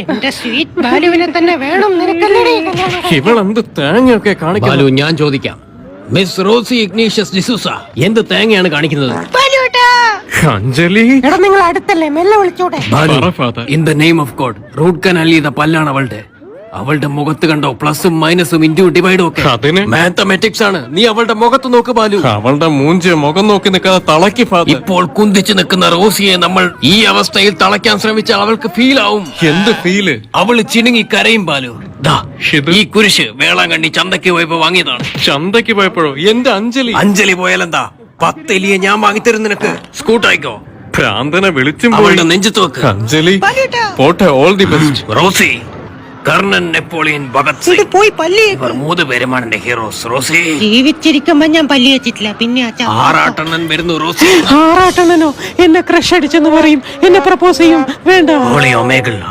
എന്റെ സ്വീറ്റ് ബാലുവിനെ തന്നെ വേണം നിനക്കല്ലേ? ഇവളെന്ത് തേങ്ങയൊക്കെ കാണിക്കുന്നു? ബാലു, ഞാൻ ചോദിക്കാം. മിസ് റോസി ഇഗ്നീഷ്യസ് ഡിസൂസ എന്ത് തേങ്ങയാണ് കാണിക്കുന്നത്? അഞ്ജലി, എടാ നിങ്ങൾ അടുത്തല്ലേ, മെല്ലെ വിളിച്ചോട്ടെ. പറ father. In the name of God, root canal ചെയ്ത പല്ലാണ് അവളുടെ മുഖത്ത് കണ്ടോ പ്ലസും മൈനസും ഇൻഡ്യൂ ഡിവൈഡും ഒക്കെ. അതിന് മാത്തമാറ്റിക്സ് ആണ്. നീ അവളുടെ മുഖത്ത് നോക്ക് ബാലു. അവളുടെ മൂഞ്ച് മുഖം നോക്കി നിൽക്കാതെ തളക്കി ഫാദർ. ഇപ്പോൾ കുന്തിച്ചു നിൽക്കുന്ന റോസിയെ നമ്മൾ ഈ അവസ്ഥയിൽ തളയ്ക്കാൻ ശ്രമിച്ചാൽ അവൾക്ക് ഫീൽ ആവും. എന്ത് ഫീല്? അവള് ചിണുങ്ങി കരയും ബാലു. ദാ, ഇത് ഈ കുരിശ് വേളാങ്കണ്ണി ചന്തയ്ക്ക് പോയപ്പോ വാങ്ങിയതാണ്. ചന്തയ്ക്ക് പോയപ്പോഴോ? എന്റെ അഞ്ജലി. അഞ്ജലി പോയാലെന്താ? 10 എലിയെ ഞാൻ വാങ്ങിത്തരും നിനക്ക്. സ്കൂട്ടായിക്കോ. ഭ്രാന്തനെ വിളിച്ചും പോയി. അവളുടെ നെഞ്ചത്ത് വെക്ക്. അഞ്ജലി പോട്ടെ, all the best. Rosie, Karnan, Napoleon, Bhagat ഇത് സിംഗ്, പോയി പല്ലി ഇവർ 3 പേരുമാണ് എന്റെ ഹീറോസ്. റോസി, ജീവിച്ചിരിക്കുമ്പോ ഞാൻ പല്ലി വെച്ചിട്ടില്ല, പിന്നെ ആറാട്ടെണ്ണൻ വരുന്നു. റോസി, ആറാട്ടെണ്ണനോ എന്നെ ക്രഷ് അടിച്ചെന്ന് പറയും, എന്നെ പ്രപ്പോസ് ചെയ്യും. വേണ്ട. ഓളിയോ മേഘൽ